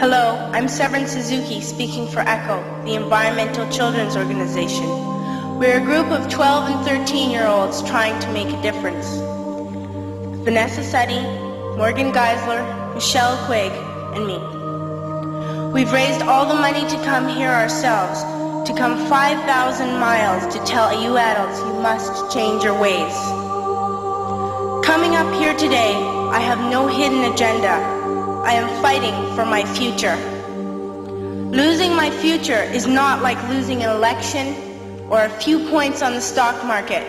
Hello, I'm Severin Suzukii speaking for ECHO, the Environmental Children's Organization. We're a group of 12 and 13-year-olds trying to make a difference. Vanessa Seti, Morgan Geisler, Michelle Quigg, and me. We've raised all the money to come here ourselves, to come 5,000 miles to tell you adults you must change your ways. Coming up here today, I have no hidden agenda. I am fighting for my future. Losing my future is not like losing an election or a few points on the stock market.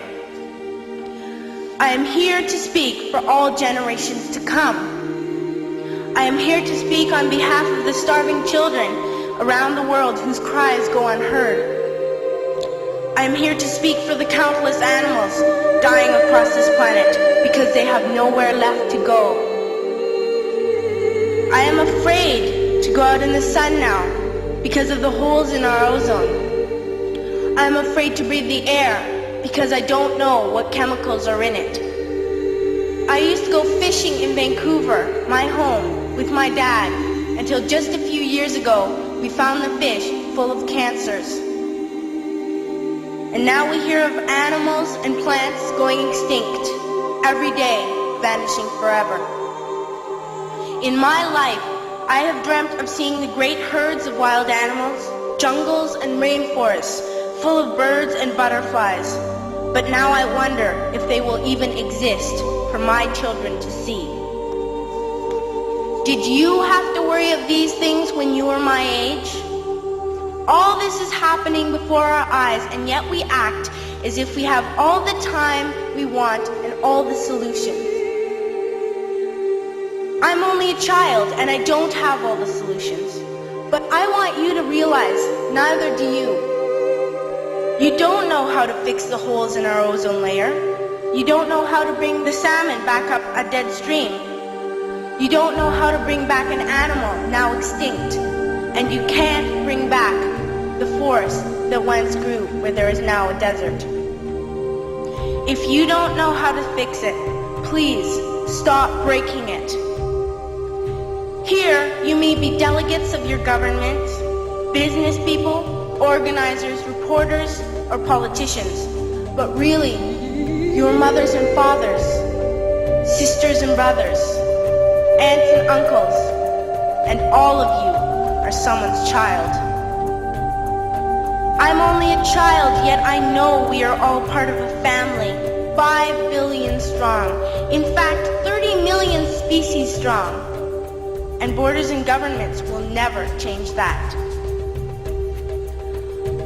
I am here to speak for all generations to come. I am here to speak on behalf of the starving children around the world whose cries go unheard. I am here to speak for the countless animals dying across this planet because they have nowhere left to go. I am afraid to go out in the sun now because of the holes in our ozone. I am afraid to breathe the air because I don't know what chemicals are in it. I used to go fishing in Vancouver, my home, with my dad, until just a few years ago we found the fish full of cancers. And now we hear of animals and plants going extinct, every day vanishing forever. In my life, I have dreamt of seeing the great herds of wild animals, jungles and rainforests full of birds and butterflies. But now I wonder if they will even exist for my children to see. Did you have to worry of these things when you were my age? All this is happening before our eyes, and yet we act as if we have all the time we want and all the solutions. I'm only a child and I don't have all the solutions. But I want you to realize, neither do you. You don't know how to fix the holes in our ozone layer. You don't know how to bring the salmon back up a dead stream. You don't know how to bring back an animal now extinct. And you can't bring back the forest that once grew where there is now a desert. If you don't know how to fix it, please stop breaking it. Here, you may be delegates of your government, business people, organizers, reporters, or politicians, but really, your mothers and fathers, sisters and brothers, aunts and uncles, and all of you are someone's child. I'm only a child, yet I know we are all part of a family, 5 billion strong, in fact, 30 million species strong. And borders and governments will never change that.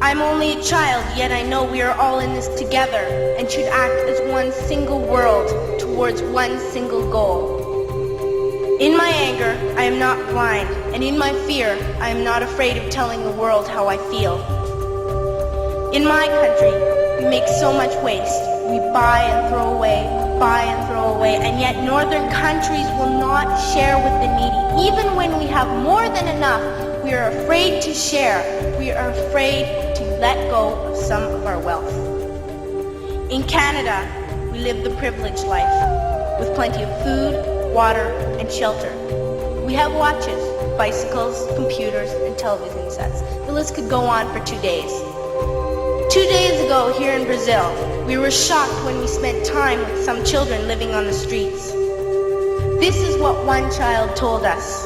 I'm only a child, yet I know we are all in this together and should act as one single world towards one single goal. In my anger, I am not blind, and in my fear, I am not afraid of telling the world how I feel. In my country, we make so much waste. We buy and throw away, and yet northern countries will not share with the needy. Even when we have more than enough, we are afraid to share. We are afraid to let go of some of our wealth. In Canada, we live the privileged life, with plenty of food, water, and shelter. We have watches, bicycles, computers, and television sets. The list could go on for 2 days. 2 days ago, here in Brazil, we were shocked when we spent time with some children living on the streets. This is what one child told us.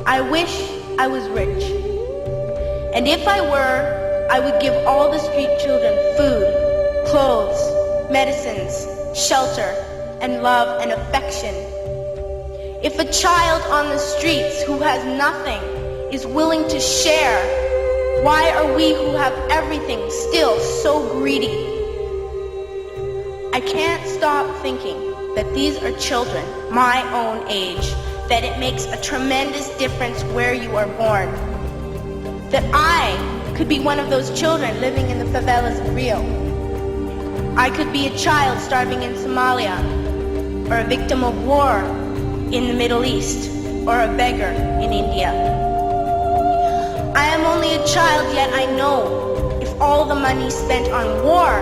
I wish I was rich. And if I were, I would give all the street children food, clothes, medicines, shelter, and love and affection. If a child on the streets who has nothing is willing to share, why are we who have everything still so greedy? I can't stop thinking that these are children my own age, that it makes a tremendous difference where you are born. That I could be one of those children living in the favelas of Rio. I could be a child starving in Somalia, or a victim of war in the Middle East, or a beggar in India. I am only a child, yet I know if all the money spent on war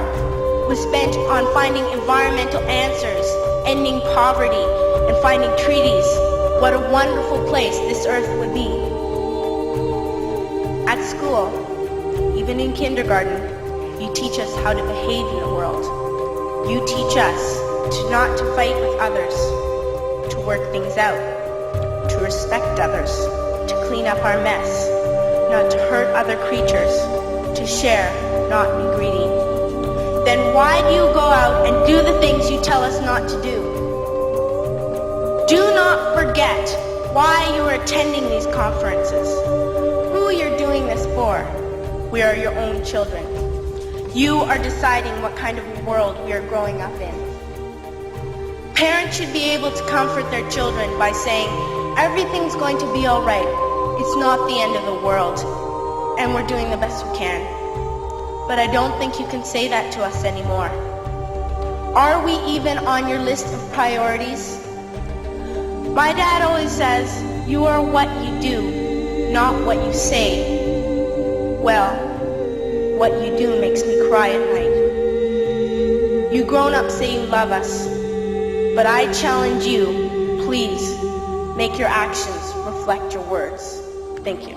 was spent on finding environmental answers, ending poverty, and finding treaties, what a wonderful place this earth would be. At school, even in kindergarten, you teach us how to behave in the world. You teach us not to fight with others, to work things out, to respect others, to clean up our mess, not to hurt other creatures, to share, not be greedy. Then why do you go out and do the things you tell us not to do? Do not forget why you are attending these conferences, who you're doing this for. We are your own children. You are deciding what kind of world we are growing up in. Parents should be able to comfort their children by saying, everything's going to be all right. It's not the end of the world, and we're doing the best we can. But I don't think you can say that to us anymore. Are we even on your list of priorities? My dad always says, you are what you do, not what you say. Well, what you do makes me cry at night. You grown-ups say you love us, but I challenge you, please, make your actions reflect your words. Thank you.